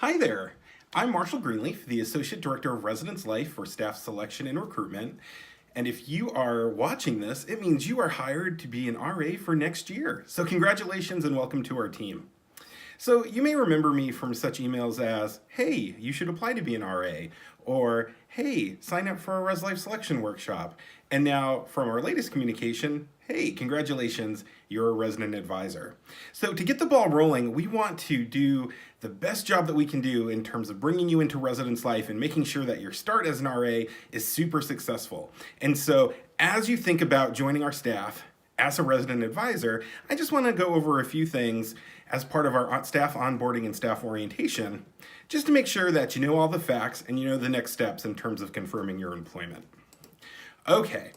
Hi there. I'm Marshall Greenleaf, the Associate Director of Residence Life for Staff Selection and Recruitment. And if you are watching this, it means you are hired to be an RA for next year. So congratulations and welcome to our team. So you may remember me from such emails as, hey, you should apply to be an RA, or hey, sign up for our Res Life Selection Workshop. And now from our latest communication, hey, congratulations, you're a resident advisor. So to get the ball rolling, we want to do the best job that we can do in terms of bringing you into residence life and making sure that your start as an RA is super successful. And so as you think about joining our staff as a resident advisor, I just want to go over a few things as part of our staff onboarding and staff orientation, just to make sure that you know all the facts and you know the next steps in terms of confirming your employment. Okay.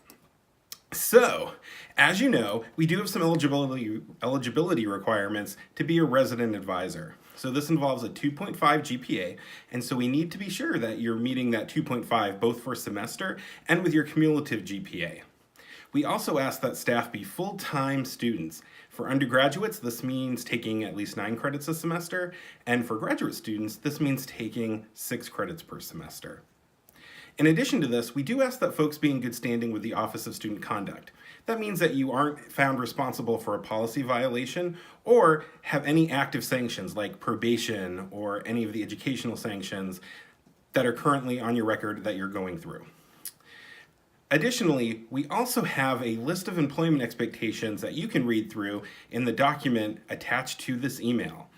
So, as you know, we do have some eligibility requirements to be a resident advisor. So this involves a 2.5 GPA, and so we need to be sure that you're meeting that 2.5 both for semester and with your cumulative GPA. We also ask that staff be full-time students. For undergraduates, this means taking at least 9 credits a semester, and for graduate students, this means taking 6 credits per semester. In addition to this, we do ask that folks be in good standing with the Office of Student Conduct. That means that you aren't found responsible for a policy violation or have any active sanctions like probation or any of the educational sanctions that are currently on your record that you're going through. Additionally, we also have a list of employment expectations that you can read through in the document attached to this email.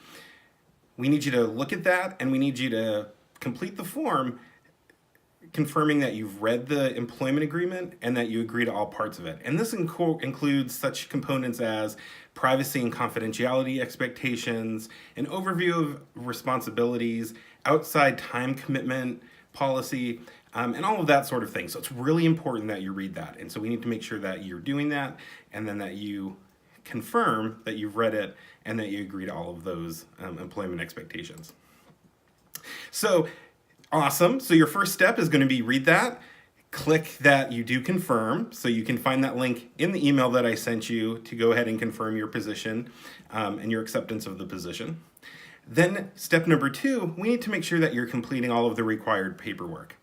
We need you to look at that and we need you to complete the form confirming that you've read the employment agreement and that you agree to all parts of it. And this includes such components as privacy and confidentiality expectations, an overview of responsibilities, outside time commitment policy, and all of that sort of thing. So it's really important that you read that. And so we need to make sure that you're doing that and then that you confirm that you've read it and that you agree to all of those employment expectations. So awesome. So your first step is going to be read that, click that you do confirm. So you can find that link in the email that I sent you to go ahead and confirm your position and your acceptance of the position. Then step number 2, we need to make sure that you're completing all of the required paperwork.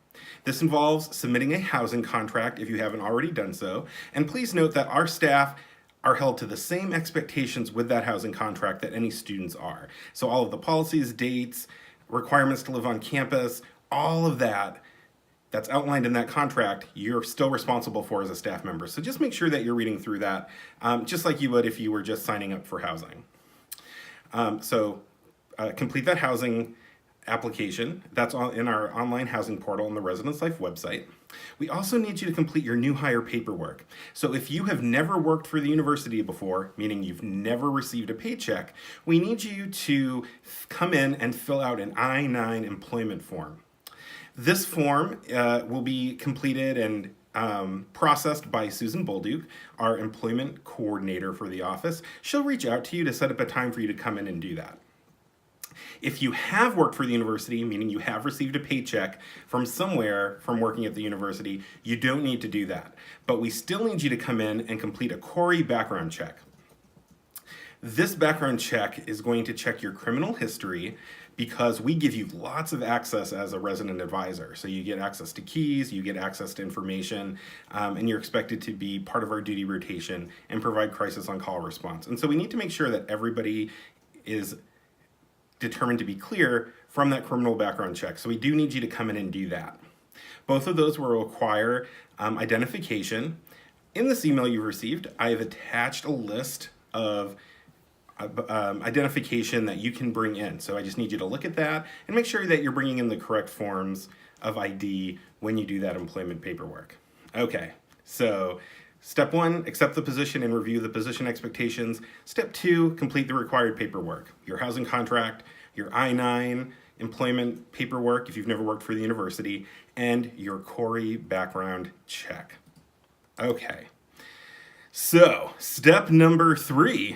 This involves submitting a housing contract if you haven't already done so. And please note that our staff are held to the same expectations with that housing contract that any students are. So all of the policies, dates, requirements to live on campus, all of that's outlined in that contract, you're still responsible for as a staff member. So just make sure that you're reading through that, just like you would if you were just signing up for housing. Complete that housing application. That's in our online housing portal on the Residence Life website. We also need you to complete your new hire paperwork. So if you have never worked for the university before, meaning you've never received a paycheck, we need you to come in and fill out an I-9 employment form. This form will be completed and processed by Susan Bolduke, our employment coordinator for the office. She'll reach out to you to set up a time for you to come in and do that. If you have worked for the university, meaning you have received a paycheck from somewhere from working at the university, you don't need to do that. But we still need you to come in and complete a Corey background check. This background check is going to check your criminal history because we give you lots of access as a resident advisor. So you get access to keys, you get access to information, and you're expected to be part of our duty rotation and provide crisis on-call response. And so we need to make sure that everybody is determined to be clear from that criminal background check. So we do need you to come in and do that. Both of those will require identification. In this email you've received, I have attached a list of identification that you can bring in. So I just need you to look at that and make sure that you're bringing in the correct forms of ID when you do that employment paperwork. Okay, so step 1, accept the position and review the position expectations. Step 2, complete the required paperwork. Your housing contract, your I-9 employment paperwork if you've never worked for the university, and your Corey background check. Okay, so step number 3,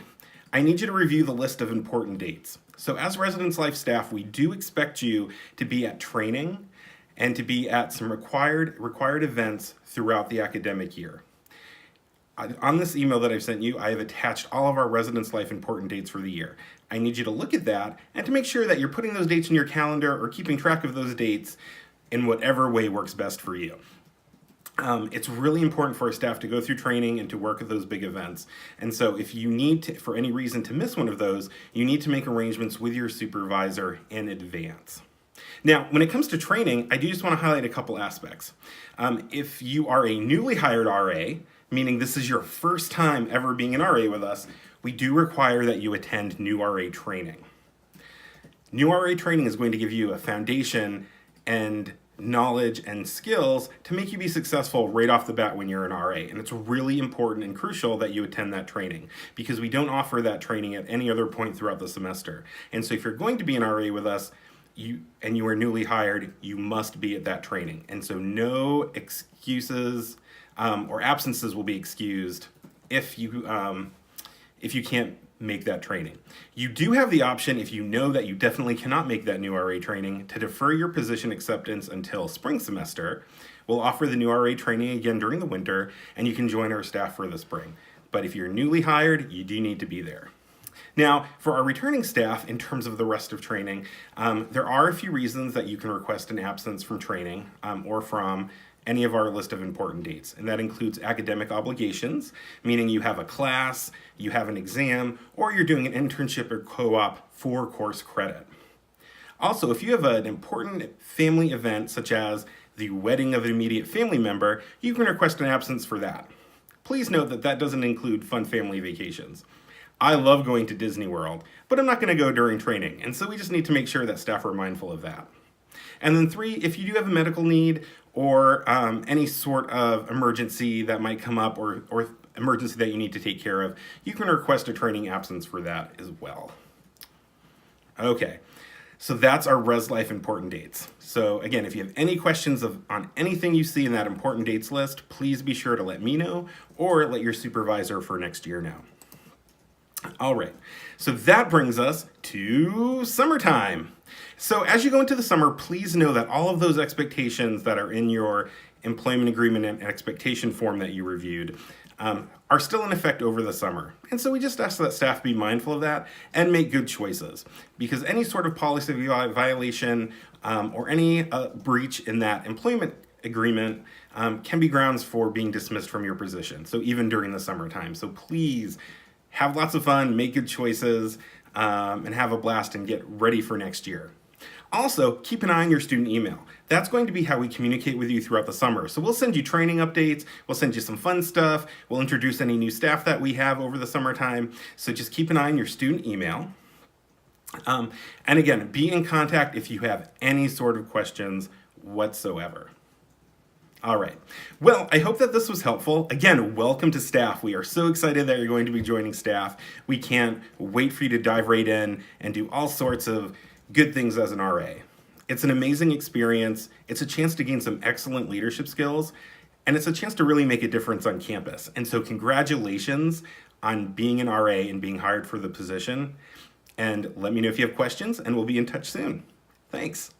I need you to review the list of important dates. So as Residence Life staff, we do expect you to be at training and to be at some required events throughout the academic year. On this email that I've sent you, I have attached all of our Residence Life important dates for the year. I need you to look at that and to make sure that you're putting those dates in your calendar or keeping track of those dates in whatever way works best for you. It's really important for our staff to go through training and to work at those big events. And so if you need to, for any reason, to miss one of those, you need to make arrangements with your supervisor in advance. Now, when it comes to training, I do just want to highlight a couple aspects. If you are a newly hired RA, meaning this is your first time ever being an RA with us, we do require that you attend new RA training. New RA training is going to give you a foundation and knowledge and skills to make you be successful right off the bat when you're an RA. And it's really important and crucial that you attend that training because we don't offer that training at any other point throughout the semester. And so if you're going to be an RA with us, you are newly hired, you must be at that training. And so no excuses or absences will be excused if you can't make that training. You do have the option, if you know that you definitely cannot make that new RA training, to defer your position acceptance until spring semester. We'll offer the new RA training again during the winter, and you can join our staff for the spring. But if you're newly hired, you do need to be there. Now, for our returning staff, in terms of the rest of training, there are a few reasons that you can request an absence from training or from any of our list of important dates. And that includes academic obligations, meaning you have a class, you have an exam, or you're doing an internship or co-op for course credit. Also, if you have an important family event, such as the wedding of an immediate family member, you can request an absence for that. Please note that that doesn't include fun family vacations. I love going to Disney World, but I'm not going to go during training, and so we just need to make sure that staff are mindful of that. And then 3, if you do have a medical need or any sort of emergency that might come up or emergency that you need to take care of, you can request a training absence for that as well. Okay, so that's our Res Life important dates. So again, if you have any questions on anything you see in that important dates list, please be sure to let me know or let your supervisor for next year know. All right, so that brings us to summertime. So as you go into the summer, please know that all of those expectations that are in your employment agreement and expectation form that you reviewed are still in effect over the summer. And so we just ask that staff be mindful of that and make good choices, because any sort of policy violation or any breach in that employment agreement can be grounds for being dismissed from your position. So even during the summertime. So please have lots of fun, make good choices, and have a blast and get ready for next year. Also, keep an eye on your student email. That's going to be how we communicate with you throughout the summer. So we'll send you training updates, we'll send you some fun stuff, we'll introduce any new staff that we have over the summertime. So just keep an eye on your student email. And again, be in contact if you have any sort of questions whatsoever. All right. Well, I hope that this was helpful. Again, welcome to staff. We are so excited that you're going to be joining staff. We can't wait for you to dive right in and do all sorts of good things as an RA. It's an amazing experience. It's a chance to gain some excellent leadership skills, and it's a chance to really make a difference on campus. And so congratulations on being an RA and being hired for the position. And let me know if you have questions, and we'll be in touch soon. Thanks.